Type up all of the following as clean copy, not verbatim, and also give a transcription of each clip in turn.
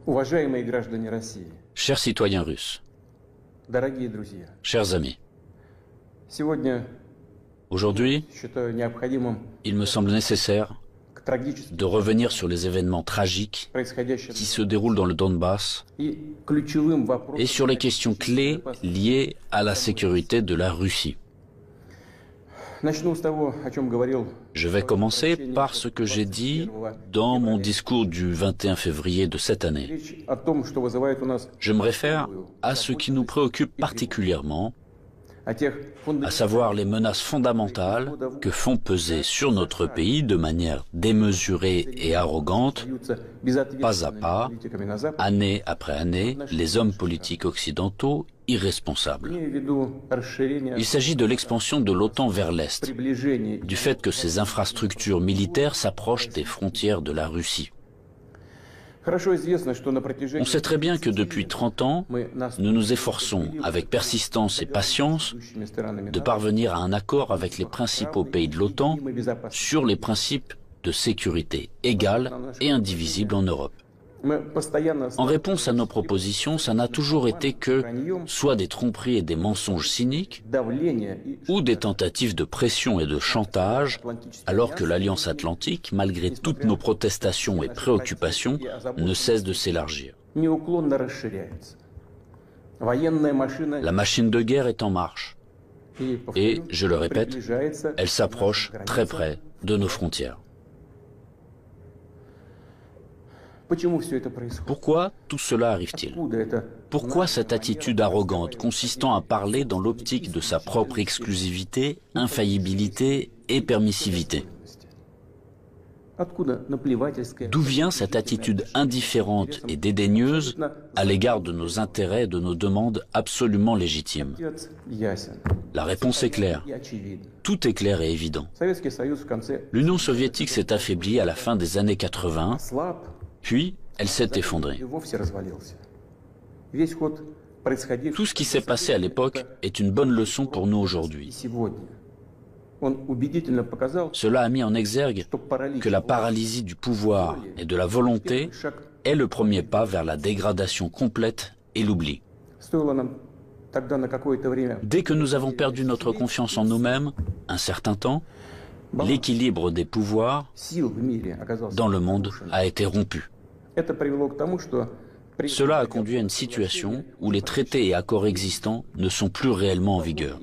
Уважаемые граждане России, Chers citoyens russes, дорогие друзья, chers amis, сегодня aujourd'hui, считаю необходимым il me semble nécessaire к трагическим de revenir sur les événements tragiques происходящим qui se déroulent dans le Donbass и ключевым вопросам. et sur les questions clés liées à la sécurité de la Russie. Начну с того, о чем говорил. Je vais commencer par ce que j'ai dit dans mon discours du 21 février de cette année. Речь о том, что вызывает у нас Je me réfère à ce qui nous préoccupe particulièrement, о тех à savoir les menaces fondamentales que font peser sur notre pays de manière démesurée et arrogante, pas à pas, année après année, les hommes politiques occidentaux irresponsables. Il s'agit de l'expansion de l'OTAN vers l'Est, du fait que ces infrastructures militaires s'approchent des frontières de la Russie. On sait très bien que depuis 30 ans, nous nous efforçons, avec persistance et patience, de parvenir à un accord avec les principaux pays de l'OTAN sur les principes de sécurité égale et indivisible en Europe. En réponse à nos propositions, ça n'a toujours été que soit des tromperies et des mensonges cyniques, ou des tentatives de pression et de chantage, alors que l'Alliance Atlantique, malgré toutes nos protestations et préoccupations, ne cesse de s'élargir. La machine de guerre est en marche, et, je le répète, elle s'approche très près de nos frontières. Pourquoi tout cela arrive-t-il? Pourquoi cette attitude arrogante consistant à parler dans l'optique de sa propre exclusivité, infaillibilité et permissivité? D'où vient cette attitude indifférente et dédaigneuse à l'égard de nos intérêts et de nos demandes absolument légitimes? La réponse est claire. Tout est clair et évident. L'Union soviétique s'est affaiblie à la fin des années 80, puis elle s'est effondrée. Tout ce qui s'est passé à l'époque est une bonne leçon pour nous aujourd'hui. Cela a mis en exergue que la paralysie du pouvoir et de la volonté est le premier pas vers la dégradation complète et l'oubli. Dès que nous avons perdu notre confiance en nous-mêmes, un certain temps, l'équilibre des pouvoirs dans le monde a été rompu. Cela a conduit à une situation où les traités et accords existants ne sont plus réellement en vigueur.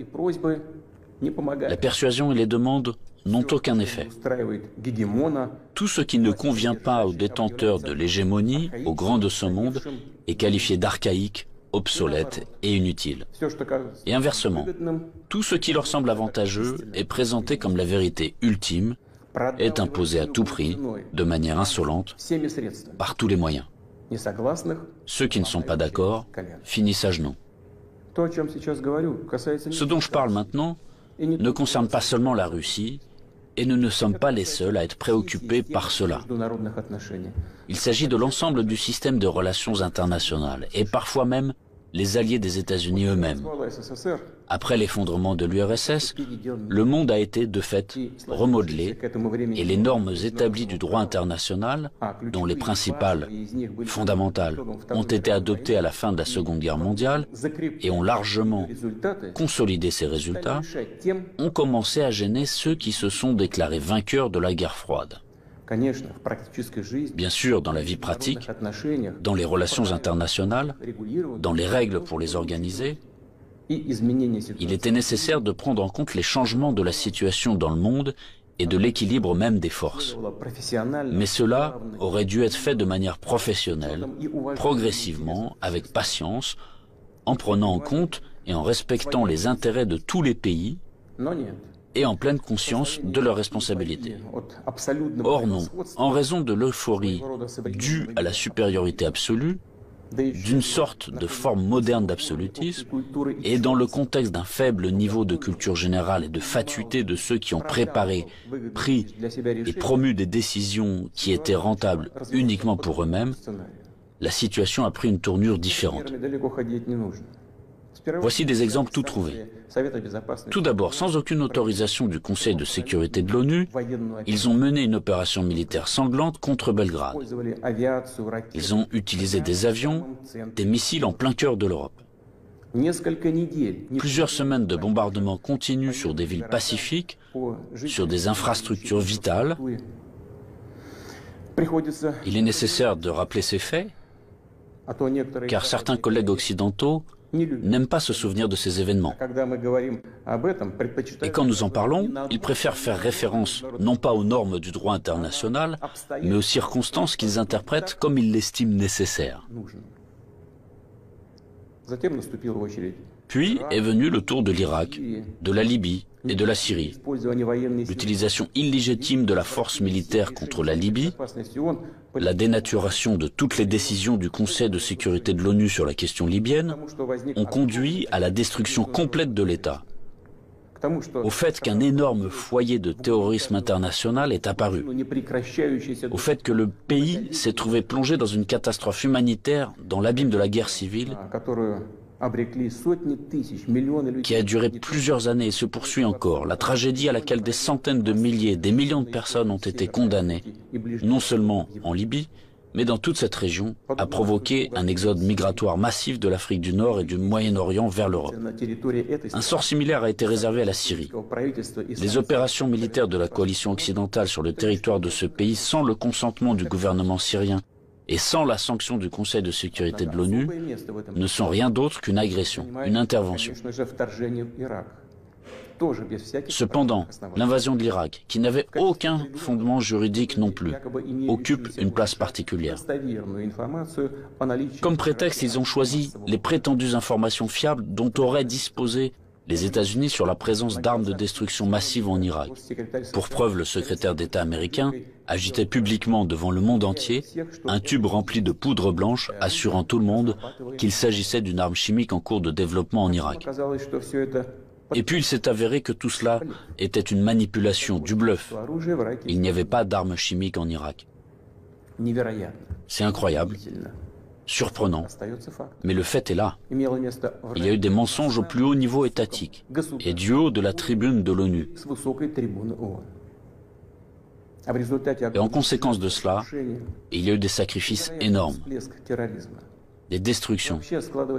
La persuasion et les demandes n'ont aucun effet. Tout ce qui ne convient pas aux détenteurs de l'hégémonie, aux grands de ce monde, est qualifié d'archaïque, obsolète et inutile. Et inversement, tout ce qui leur semble avantageux est présenté comme la vérité ultime, est imposé à tout prix, de manière insolente, par tous les moyens. Ceux qui ne sont pas d'accord finissent à genoux. Ce dont je parle maintenant ne concerne pas seulement la Russie, et nous ne sommes pas les seuls à être préoccupés par cela. Il s'agit de l'ensemble du système de relations internationales, et parfois même les alliés des États-Unis eux-mêmes. Après l'effondrement de l'URSS, le monde a été de fait remodelé et les normes établies du droit international, dont les principales, fondamentales, ont été adoptées à la fin de la Seconde Guerre mondiale et ont largement consolidé ces résultats, ont commencé à gêner ceux qui se sont déclarés vainqueurs de la guerre froide. Bien sûr, dans la vie pratique, dans les relations internationales, dans les règles pour les organiser, il était nécessaire de prendre en compte les changements de la situation dans le monde et de l'équilibre même des forces. Mais cela aurait dû être fait de manière professionnelle, progressivement, avec patience, en prenant en compte et en respectant les intérêts de tous les pays, et en pleine conscience de leurs responsabilités. Or non, en raison de l'euphorie due à la supériorité absolue, d'une sorte de forme moderne d'absolutisme, et dans le contexte d'un faible niveau de culture générale et de fatuité de ceux qui ont préparé, pris et promu des décisions qui étaient rentables uniquement pour eux-mêmes, la situation a pris une tournure différente. Voici des exemples tout trouvés. Tout d'abord, sans aucune autorisation du Conseil de sécurité de l'ONU, ils ont mené une opération militaire sanglante contre Belgrade. Ils ont utilisé des avions, des missiles en plein cœur de l'Europe. Plusieurs semaines de bombardements continus sur des villes pacifiques, sur des infrastructures vitales. Il est nécessaire de rappeler ces faits, car certains collègues occidentaux n'aiment pas se souvenir de ces événements. Et quand nous en parlons, ils préfèrent faire référence non pas aux normes du droit international, mais aux circonstances qu'ils interprètent comme ils l'estiment nécessaires. Puis est venu le tour de l'Irak, de la Libye et de la Syrie. L'utilisation illégitime de la force militaire contre la Libye, la dénaturation de toutes les décisions du Conseil de sécurité de l'ONU sur la question libyenne ont conduit à la destruction complète de l'État, au fait qu'un énorme foyer de terrorisme international est apparu, au fait que le pays s'est trouvé plongé dans une catastrophe humanitaire dans l'abîme de la guerre civile qui a duré plusieurs années et se poursuit encore, la tragédie à laquelle des centaines de milliers, des millions de personnes ont été condamnées, non seulement en Libye, mais dans toute cette région, a provoqué un exode migratoire massif de l'Afrique du Nord et du Moyen-Orient vers l'Europe. Un sort similaire a été réservé à la Syrie. Les opérations militaires de la coalition occidentale sur le territoire de ce pays, sans le consentement du gouvernement syrien et sans la sanction du Conseil de sécurité de l'ONU, ne sont rien d'autre qu'une agression, une intervention. Cependant, l'invasion de l'Irak, qui n'avait aucun fondement juridique non plus, occupe une place particulière. Comme prétexte, ils ont choisi les prétendues informations fiables dont auraient disposé les États-Unis sur la présence d'armes de destruction massive en Irak. Pour preuve, le secrétaire d'État américain agitait publiquement devant le monde entier un tube rempli de poudre blanche assurant tout le monde qu'il s'agissait d'une arme chimique en cours de développement en Irak. Et puis il s'est avéré que tout cela était une manipulation, du bluff. Il n'y avait pas d'armes chimiques en Irak. C'est incroyable. Surprenant, mais le fait est là. Il y a eu des mensonges au plus haut niveau étatique et du haut de la tribune de l'ONU. Et en conséquence de cela, il y a eu des sacrifices énormes, des destructions,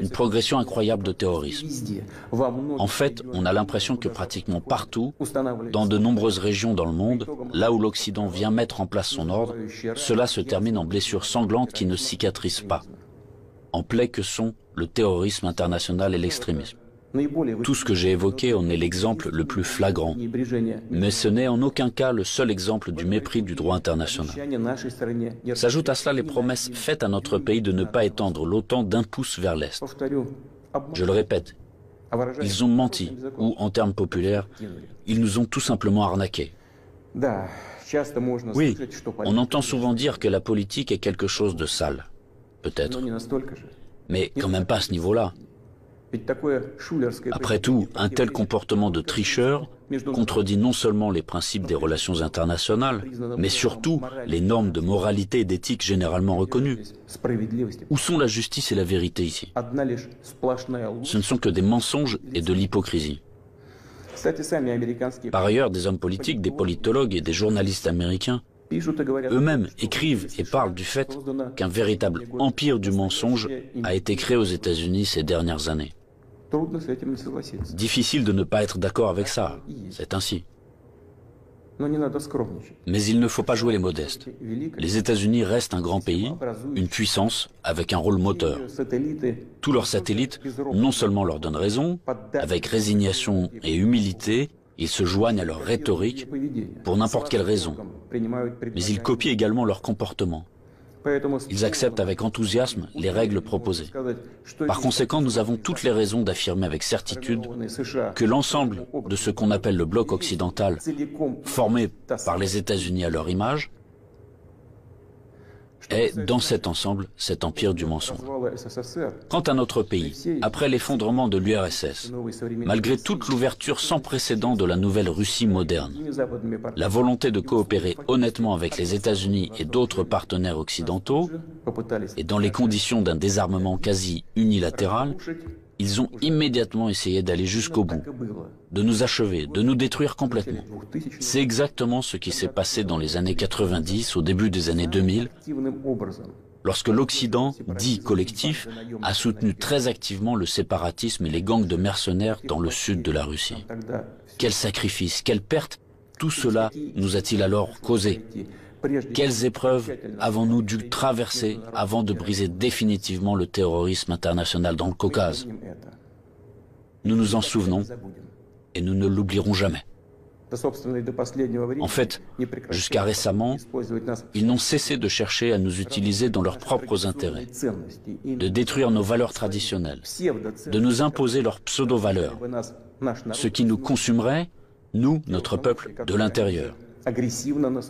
une progression incroyable de terrorisme. En fait, on a l'impression que pratiquement partout, dans de nombreuses régions dans le monde, là où l'Occident vient mettre en place son ordre, cela se termine en blessures sanglantes qui ne cicatrisent pas, en plaies que sont le terrorisme international et l'extrémisme. Tout ce que j'ai évoqué en est l'exemple le plus flagrant, mais ce n'est en aucun cas le seul exemple du mépris du droit international. S'ajoutent à cela les promesses faites à notre pays de ne pas étendre l'OTAN d'un pouce vers l'Est. Je le répète, ils ont menti, ou en termes populaires, ils nous ont tout simplement arnaqués. Oui, on entend souvent dire que la politique est quelque chose de sale, peut-être, mais quand même pas à ce niveau-là. Après tout, un tel comportement de tricheur contredit non seulement les principes des relations internationales, mais surtout les normes de moralité et d'éthique généralement reconnues. Où sont la justice et la vérité ici? Ce ne sont que des mensonges et de l'hypocrisie. Par ailleurs, des hommes politiques, des politologues et des journalistes américains eux-mêmes écrivent et parlent du fait qu'un véritable empire du mensonge a été créé aux États-Unis ces dernières années. Difficile de ne pas être d'accord avec ça, c'est ainsi. Mais il ne faut pas jouer les modestes. Les États-Unis restent un grand pays, une puissance avec un rôle moteur. Tous leurs satellites non seulement leur donnent raison, avec résignation et humilité, ils se joignent à leur rhétorique pour n'importe quelle raison, mais ils copient également leur comportement. Ils acceptent avec enthousiasme les règles proposées. Par conséquent, nous avons toutes les raisons d'affirmer avec certitude que l'ensemble de ce qu'on appelle le bloc occidental, formé par les États-Unis à leur image, est, dans cet ensemble, cet empire du mensonge. Quant à notre pays, après l'effondrement de l'URSS, malgré toute l'ouverture sans précédent de la nouvelle Russie moderne, la volonté de coopérer honnêtement avec les États-Unis et d'autres partenaires occidentaux, et dans les conditions d'un désarmement quasi unilatéral, Ils ont immédiatement essayé d'aller jusqu'au bout, de nous achever, de nous détruire complètement. C'est exactement ce qui s'est passé dans les années 90, au début des années 2000, lorsque l'Occident, dit collectif, a soutenu très activement le séparatisme et les gangs de mercenaires dans le sud de la Russie. Quels sacrifices, quelles pertes tout cela nous a-t-il alors causé? Quelles épreuves avons-nous dû traverser avant de briser définitivement le terrorisme international dans le Caucase? Nous nous en souvenons et nous ne l'oublierons jamais. En fait, jusqu'à récemment, ils n'ont cessé de chercher à nous utiliser dans leurs propres intérêts, de détruire nos valeurs traditionnelles, de nous imposer leurs pseudo-valeurs, ce qui nous consumerait, nous, notre peuple, de l'intérieur.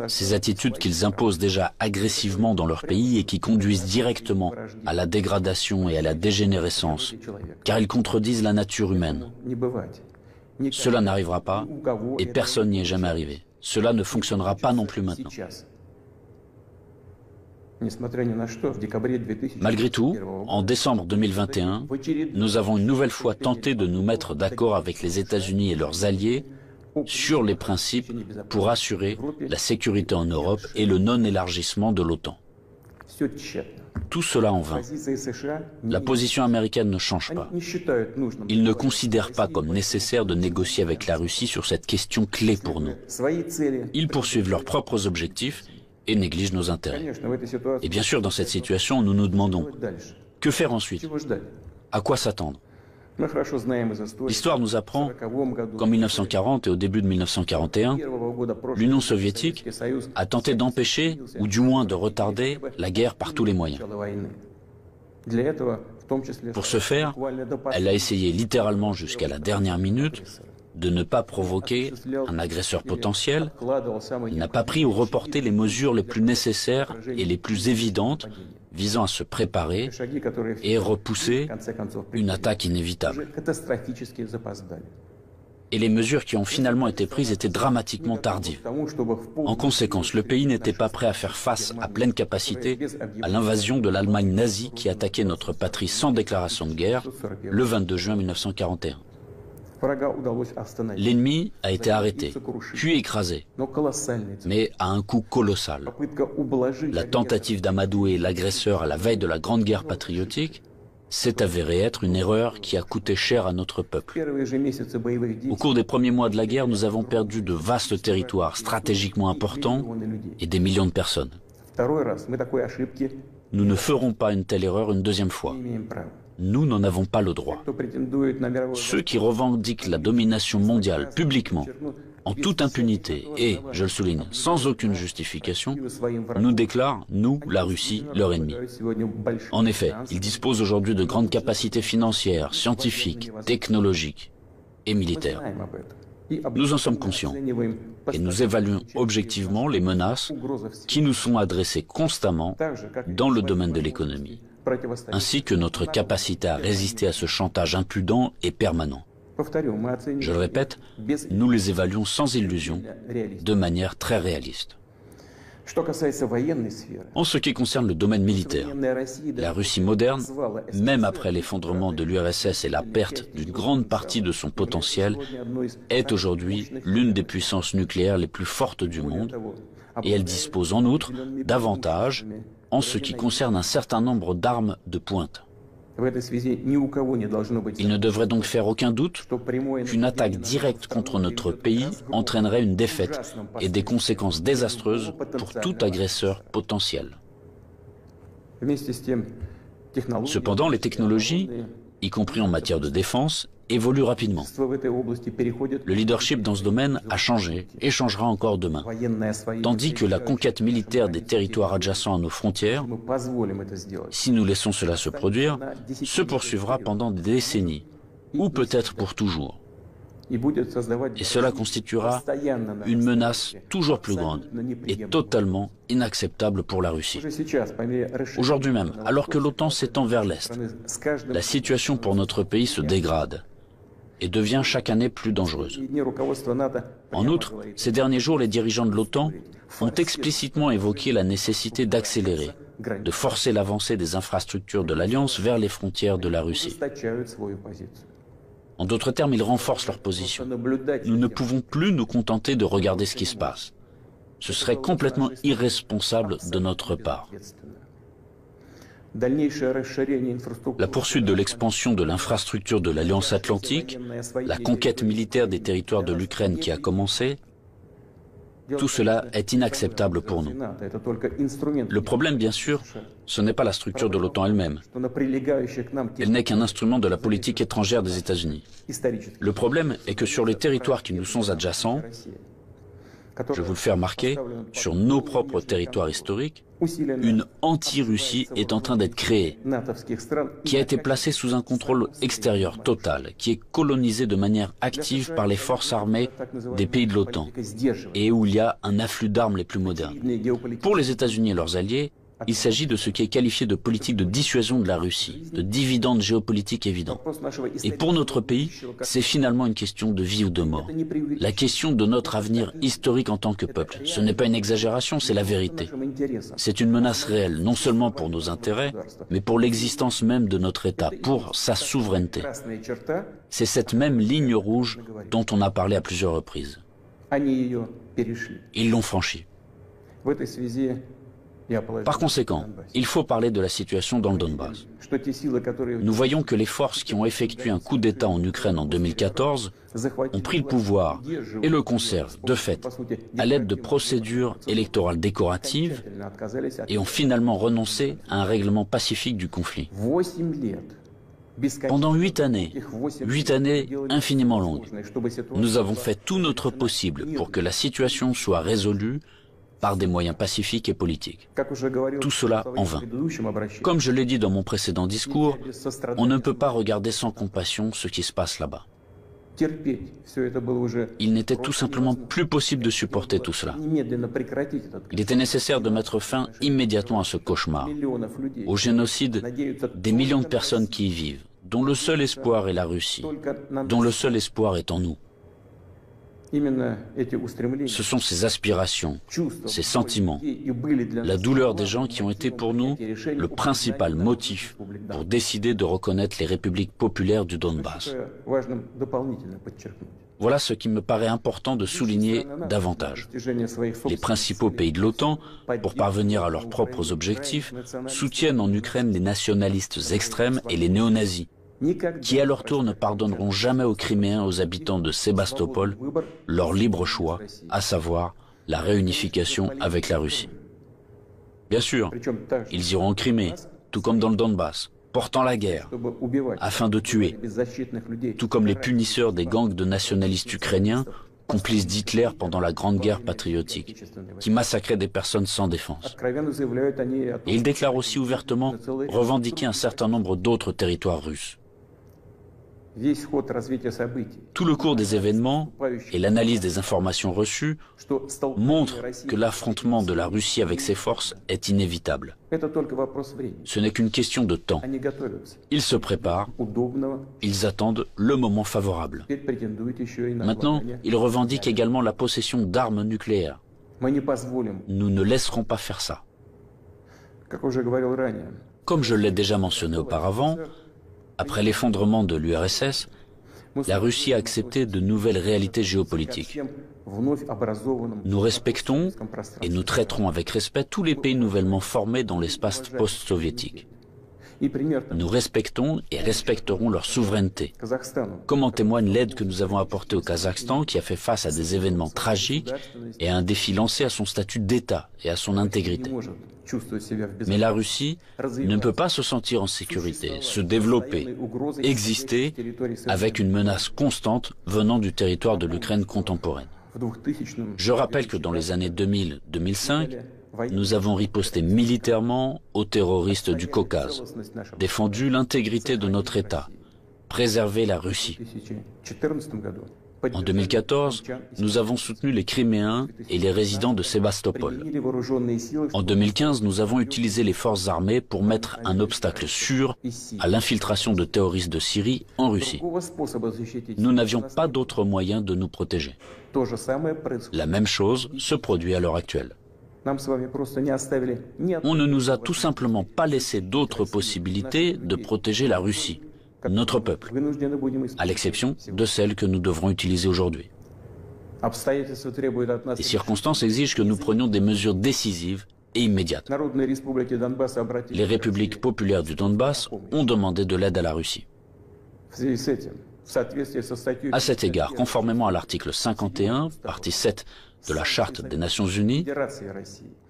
Ces attitudes qu'ils imposent déjà agressivement dans leur pays et qui conduisent directement à la dégradation et à la dégénérescence, car ils contredisent la nature humaine. Cela n'arrivera pas et personne n'y est jamais arrivé. Cela ne fonctionnera pas non plus maintenant. Malgré tout, en décembre 2021, nous avons une nouvelle fois tenté de nous mettre d'accord avec les États-Unis et leurs alliés sur les principes pour assurer la sécurité en Europe et le non-élargissement de l'OTAN. Tout cela en vain. La position américaine ne change pas. Ils ne considèrent pas comme nécessaire de négocier avec la Russie sur cette question clé pour nous. Ils poursuivent leurs propres objectifs et négligent nos intérêts. Et bien sûr, dans cette situation, nous nous demandons, que faire ensuite? À quoi s'attendre? L'histoire nous apprend qu'en 1940 et au début de 1941, l'Union soviétique a tenté d'empêcher, ou du moins de retarder, la guerre par tous les moyens. Pour ce faire, elle a essayé littéralement jusqu'à la dernière minute de ne pas provoquer un agresseur potentiel, elle n'a pas pris ou reporté les mesures les plus nécessaires et les plus évidentes visant à se préparer et repousser une attaque inévitable. Et les mesures qui ont finalement été prises étaient dramatiquement tardives. En conséquence, le pays n'était pas prêt à faire face à pleine capacité à l'invasion de l'Allemagne nazie qui attaquait notre patrie sans déclaration de guerre le 22 juin 1941. L'ennemi a été arrêté, puis écrasé, mais à un coût colossal. La tentative d'amadouer l'agresseur à la veille de la Grande Guerre patriotique s'est avérée être une erreur qui a coûté cher à notre peuple. Au cours des premiers mois de la guerre, nous avons perdu de vastes territoires stratégiquement importants et des millions de personnes. Nous ne ferons pas une telle erreur une deuxième fois. Nous n'en avons pas le droit. Ceux qui revendiquent la domination mondiale publiquement, en toute impunité et, je le souligne, sans aucune justification, nous déclarent, nous, la Russie, leur ennemi. En effet, ils disposent aujourd'hui de grandes capacités financières, scientifiques, technologiques et militaires. Nous en sommes conscients et nous évaluons objectivement les menaces qui nous sont adressées constamment dans le domaine de l'économie, ainsi que notre capacité à résister à ce chantage impudent et permanent. Je le répète, nous les évaluons sans illusion, de manière très réaliste. En ce qui concerne le domaine militaire, la Russie moderne, même après l'effondrement de l'URSS et la perte d'une grande partie de son potentiel, est aujourd'hui l'une des puissances nucléaires les plus fortes du monde, et elle dispose en outre d'avantages en ce qui concerne un certain nombre d'armes de pointe. Il ne devrait donc faire aucun doute qu'une attaque directe contre notre pays entraînerait une défaite et des conséquences désastreuses pour tout agresseur potentiel. Cependant, les technologies, y compris en matière de défense, évoluent rapidement. Le leadership dans ce domaine a changé et changera encore demain, tandis que la conquête militaire des territoires adjacents à nos frontières, si nous laissons cela se produire, se poursuivra pendant des décennies, ou peut-être pour toujours. Et cela constituera une menace toujours plus grande et totalement inacceptable pour la Russie. Aujourd'hui même, alors que l'OTAN s'étend vers l'Est, la situation pour notre pays se dégrade et devient chaque année plus dangereuse. En outre, ces derniers jours, les dirigeants de l'OTAN ont explicitement évoqué la nécessité d'accélérer de forcer l'avancée des infrastructures de l'Alliance vers les frontières de la Russie. En d'autres termes, ils renforcent leur position. Nous ne pouvons plus nous contenter de regarder ce qui se passe. Ce serait complètement irresponsable de notre part. La poursuite de l'expansion de l'infrastructure de l'Alliance Atlantique, la conquête militaire des territoires de l'Ukraine qui a commencé, tout cela est inacceptable pour nous. Le problème, bien sûr, ce n'est pas la structure de l'OTAN elle-même. Elle n'est qu'un instrument de la politique étrangère des États-Unis. Le problème est que sur les territoires qui nous sont adjacents, je vous le fais remarquer, sur nos propres territoires historiques, une anti-Russie est en train d'être créée, qui a été placée sous un contrôle extérieur total, qui est colonisée de manière active par les forces armées des pays de l'OTAN, et où il y a un afflux d'armes les plus modernes. Pour les États-Unis et leurs alliés, il s'agit de ce qui est qualifié de politique de dissuasion de la Russie, de dividendes géopolitiques évidents. Et pour notre pays, c'est finalement une question de vie ou de mort. La question de notre avenir historique en tant que peuple. Ce n'est pas une exagération, c'est la vérité. C'est une menace réelle, non seulement pour nos intérêts, mais pour l'existence même de notre État, pour sa souveraineté. C'est cette même ligne rouge dont on a parlé à plusieurs reprises. Ils l'ont franchie. Par conséquent, il faut parler de la situation dans le Donbass. Nous voyons que les forces qui ont effectué un coup d'État en Ukraine en 2014 ont pris le pouvoir et le conservent, de fait, à l'aide de procédures électorales décoratives et ont finalement renoncé à un règlement pacifique du conflit. Pendant 8 années infiniment longues, nous avons fait tout notre possible pour que la situation soit résolue par des moyens pacifiques et politiques. Tout cela en vain. Comme je l'ai dit dans mon précédent discours, on ne peut pas regarder sans compassion ce qui se passe là-bas. Il n'était tout simplement plus possible de supporter tout cela. Il était nécessaire de mettre fin immédiatement à ce cauchemar, au génocide des millions de personnes qui y vivent, dont le seul espoir est la Russie, dont le seul espoir est en nous. Ce sont ces aspirations, ces sentiments, la douleur des gens qui ont été pour nous le principal motif pour décider de reconnaître les républiques populaires du Donbass. Voilà ce qui me paraît important de souligner davantage. Les principaux pays de l'OTAN, pour parvenir à leurs propres objectifs, soutiennent en Ukraine les nationalistes extrêmes et les néo-nazis, qui à leur tour ne pardonneront jamais aux Criméens, aux habitants de Sébastopol, leur libre choix, à savoir la réunification avec la Russie. Bien sûr, ils iront en Crimée, tout comme dans le Donbass, portant la guerre, afin de tuer, tout comme les punisseurs des gangs de nationalistes ukrainiens, complices d'Hitler pendant la Grande Guerre patriotique, qui massacraient des personnes sans défense. Et ils déclarent aussi ouvertement revendiquer un certain nombre d'autres territoires russes. Tout le cours des événements et l'analyse des informations reçues montrent que l'affrontement de la Russie avec ses forces est inévitable. Ce n'est qu'une question de temps. Ils se préparent, ils attendent le moment favorable. Maintenant, ils revendiquent également la possession d'armes nucléaires. Nous ne laisserons pas faire ça. Comme je l'ai déjà mentionné auparavant, après l'effondrement de l'URSS, la Russie a accepté de nouvelles réalités géopolitiques. Nous respectons et nous traiterons avec respect tous les pays nouvellement formés dans l'espace post-soviétique. Nous respectons et respecterons leur souveraineté, comme en témoigne l'aide que nous avons apportée au Kazakhstan, qui a fait face à des événements tragiques et à un défi lancé à son statut d'État et à son intégrité. Mais la Russie ne peut pas se sentir en sécurité, se développer, exister avec une menace constante venant du territoire de l'Ukraine contemporaine. Je rappelle que dans les années 2000-2005, nous avons riposté militairement aux terroristes du Caucase, défendu l'intégrité de notre État, préservé la Russie. En 2014, nous avons soutenu les Criméens et les résidents de Sébastopol. En 2015, nous avons utilisé les forces armées pour mettre un obstacle sûr à l'infiltration de terroristes de Syrie en Russie. Nous n'avions pas d'autre moyen de nous protéger. La même chose se produit à l'heure actuelle. On ne nous a tout simplement pas laissé d'autres possibilités de protéger la Russie, notre peuple, à l'exception de celles que nous devrons utiliser aujourd'hui. Les circonstances exigent que nous prenions des mesures décisives et immédiates. Les républiques populaires du Donbass ont demandé de l'aide à la Russie. À cet égard, conformément à l'article 51, partie 7 de la Charte des Nations Unies,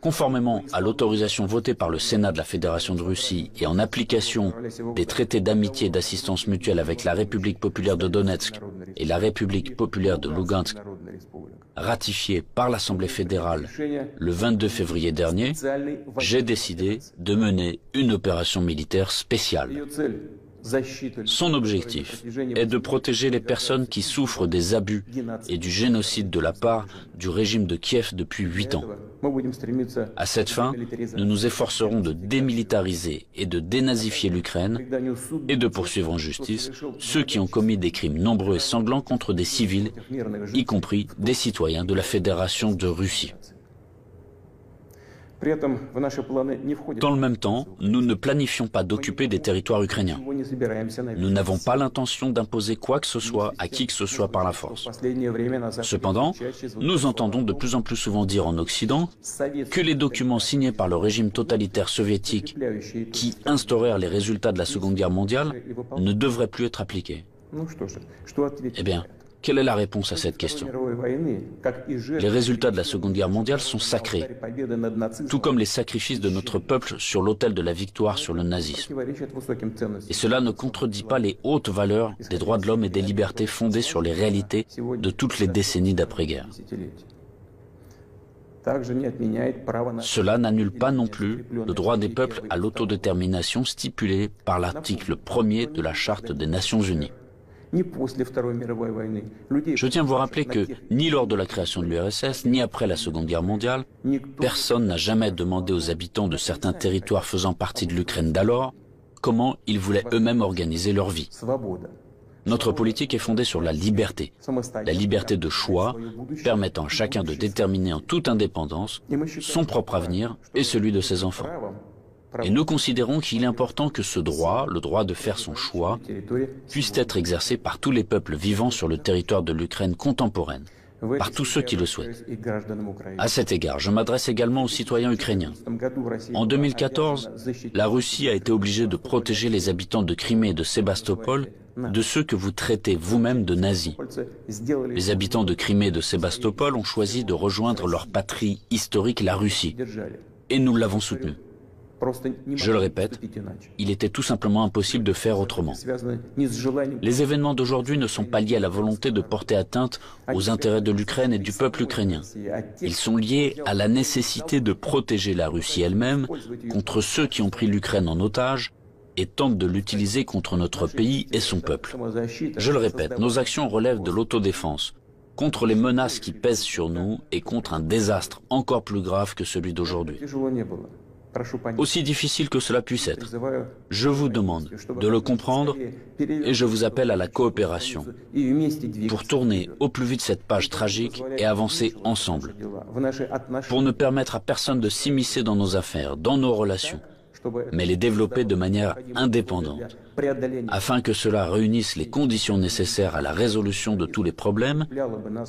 conformément à l'autorisation votée par le Sénat de la Fédération de Russie et en application des traités d'amitié et d'assistance mutuelle avec la République populaire de Donetsk et la République populaire de Lugansk, ratifiés par l'Assemblée fédérale le 22 février dernier, j'ai décidé de mener une opération militaire spéciale. Son objectif est de protéger les personnes qui souffrent des abus et du génocide de la part du régime de Kiev depuis 8 ans. À cette fin, nous nous efforcerons de démilitariser et de dénazifier l'Ukraine et de poursuivre en justice ceux qui ont commis des crimes nombreux et sanglants contre des civils, y compris des citoyens de la Fédération de Russie. Dans le même temps, nous ne planifions pas d'occuper des territoires ukrainiens. Nous n'avons pas l'intention d'imposer quoi que ce soit à qui que ce soit par la force. Cependant, nous entendons de plus en plus souvent dire en Occident que les documents signés par le régime totalitaire soviétique qui instaurèrent les résultats de la Seconde Guerre mondiale ne devraient plus être appliqués. Eh bien, quelle est la réponse à cette question? Les résultats de la Seconde Guerre mondiale sont sacrés, tout comme les sacrifices de notre peuple sur l'autel de la victoire sur le nazisme. Et cela ne contredit pas les hautes valeurs des droits de l'homme et des libertés fondées sur les réalités de toutes les décennies d'après-guerre. Cela n'annule pas non plus le droit des peuples à l'autodétermination stipulé par l'article 1er de la Charte des Nations Unies. Je tiens à vous rappeler que ni lors de la création de l'URSS, ni après la Seconde Guerre mondiale, personne n'a jamais demandé aux habitants de certains territoires faisant partie de l'Ukraine d'alors comment ils voulaient eux-mêmes organiser leur vie. Notre politique est fondée sur la liberté de choix permettant à chacun de déterminer en toute indépendance son propre avenir et celui de ses enfants. Et nous considérons qu'il est important que ce droit, le droit de faire son choix, puisse être exercé par tous les peuples vivant sur le territoire de l'Ukraine contemporaine, par tous ceux qui le souhaitent. À cet égard, je m'adresse également aux citoyens ukrainiens. En 2014, la Russie a été obligée de protéger les habitants de Crimée et de Sébastopol de ceux que vous traitez vous-même de nazis. Les habitants de Crimée et de Sébastopol ont choisi de rejoindre leur patrie historique, la Russie, et nous l'avons soutenu. Je le répète, il était tout simplement impossible de faire autrement. Les événements d'aujourd'hui ne sont pas liés à la volonté de porter atteinte aux intérêts de l'Ukraine et du peuple ukrainien. Ils sont liés à la nécessité de protéger la Russie elle-même contre ceux qui ont pris l'Ukraine en otage et tentent de l'utiliser contre notre pays et son peuple. Je le répète, nos actions relèvent de l'autodéfense, contre les menaces qui pèsent sur nous et contre un désastre encore plus grave que celui d'aujourd'hui. Aussi difficile que cela puisse être, je vous demande de le comprendre et je vous appelle à la coopération pour tourner au plus vite cette page tragique et avancer ensemble, pour ne permettre à personne de s'immiscer dans nos affaires, dans nos relations, mais les développer de manière indépendante, afin que cela réunisse les conditions nécessaires à la résolution de tous les problèmes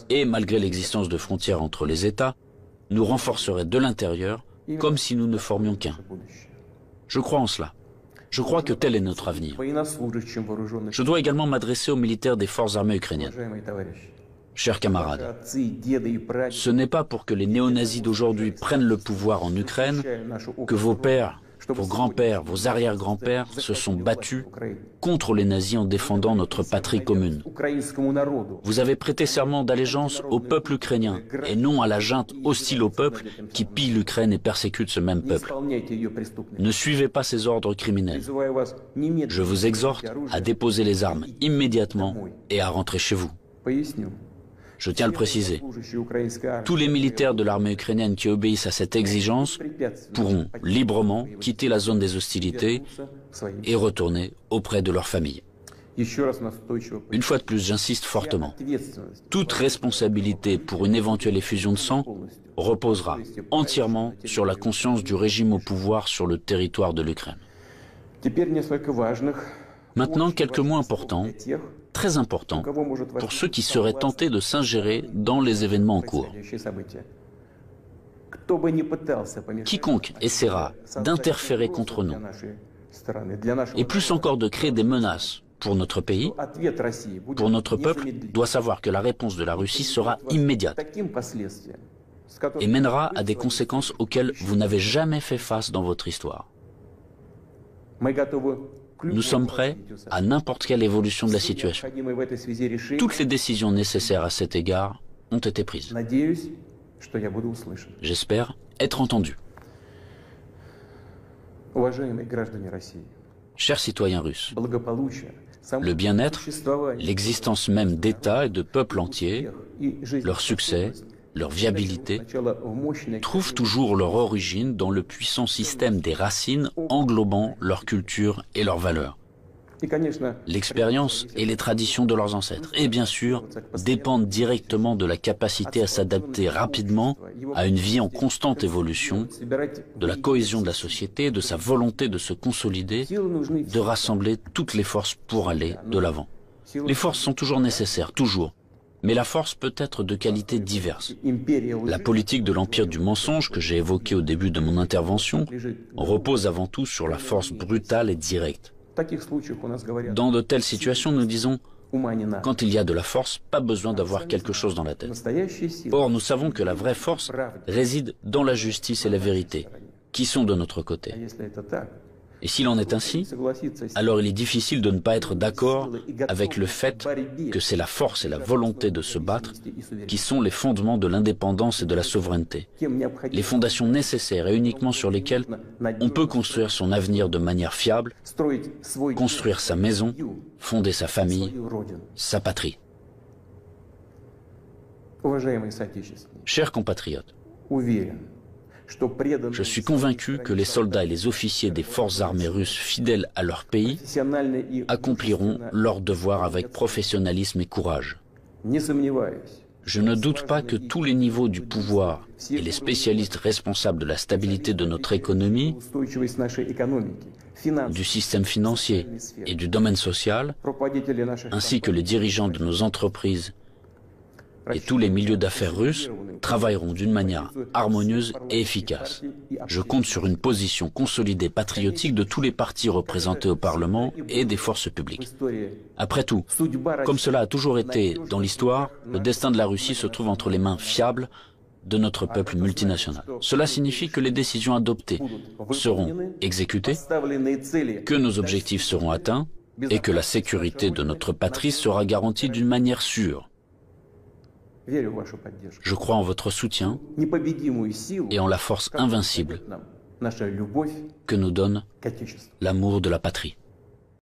et, malgré l'existence de frontières entre les États, nous renforcerait de l'intérieur comme si nous ne formions qu'un. Je crois en cela. Je crois que tel est notre avenir. Je dois également m'adresser aux militaires des forces armées ukrainiennes. Chers camarades, ce n'est pas pour que les néo-nazis d'aujourd'hui prennent le pouvoir en Ukraine que vos pères, vos grands-pères, vos arrière-grands-pères se sont battus contre les nazis en défendant notre patrie commune. Vous avez prêté serment d'allégeance au peuple ukrainien et non à la junte hostile au peuple qui pille l'Ukraine et persécute ce même peuple. Ne suivez pas ces ordres criminels. Je vous exhorte à déposer les armes immédiatement et à rentrer chez vous. Je tiens à le préciser, tous les militaires de l'armée ukrainienne qui obéissent à cette exigence pourront librement quitter la zone des hostilités et retourner auprès de leur famille. Une fois de plus, j'insiste fortement. Toute responsabilité pour une éventuelle effusion de sang reposera entièrement sur la conscience du régime au pouvoir sur le territoire de l'Ukraine. Maintenant, quelques mots importants, très importants, pour ceux qui seraient tentés de s'ingérer dans les événements en cours. Quiconque essaiera d'interférer contre nous, et plus encore de créer des menaces pour notre pays, pour notre peuple, doit savoir que la réponse de la Russie sera immédiate et mènera à des conséquences auxquelles vous n'avez jamais fait face dans votre histoire. Nous sommes prêts à n'importe quelle évolution de la situation. Toutes les décisions nécessaires à cet égard ont été prises. J'espère être entendu. Chers citoyens russes, le bien-être, l'existence même d'États et de peuples entiers, leur succès, leur viabilité, trouvent toujours leur origine dans le puissant système des racines englobant leur culture et leurs valeurs. L'expérience et les traditions de leurs ancêtres, et bien sûr, dépendent directement de la capacité à s'adapter rapidement à une vie en constante évolution, de la cohésion de la société, de sa volonté de se consolider, de rassembler toutes les forces pour aller de l'avant. Les forces sont toujours nécessaires, toujours. Mais la force peut être de qualités diverses. La politique de l'empire du mensonge que j'ai évoquée au début de mon intervention repose avant tout sur la force brutale et directe. Dans de telles situations, nous disons, quand il y a de la force, pas besoin d'avoir quelque chose dans la tête. Or, nous savons que la vraie force réside dans la justice et la vérité, qui sont de notre côté. Et s'il en est ainsi, alors il est difficile de ne pas être d'accord avec le fait que c'est la force et la volonté de se battre qui sont les fondements de l'indépendance et de la souveraineté, les fondations nécessaires et uniquement sur lesquelles on peut construire son avenir de manière fiable, construire sa maison, fonder sa famille, sa patrie. Chers compatriotes, je suis convaincu que les soldats et les officiers des forces armées russes fidèles à leur pays accompliront leur devoir avec professionnalisme et courage. Je ne doute pas que tous les niveaux du pouvoir et les spécialistes responsables de la stabilité de notre économie, du système financier et du domaine social, ainsi que les dirigeants de nos entreprises et tous les milieux d'affaires russes travailleront d'une manière harmonieuse et efficace. Je compte sur une position consolidée patriotique de tous les partis représentés au Parlement et des forces publiques. Après tout, comme cela a toujours été dans l'histoire, le destin de la Russie se trouve entre les mains fiables de notre peuple multinational. Cela signifie que les décisions adoptées seront exécutées, que nos objectifs seront atteints et que la sécurité de notre patrie sera garantie d'une manière sûre. Je crois en votre soutien et en la force invincible que nous donne l'amour de la patrie.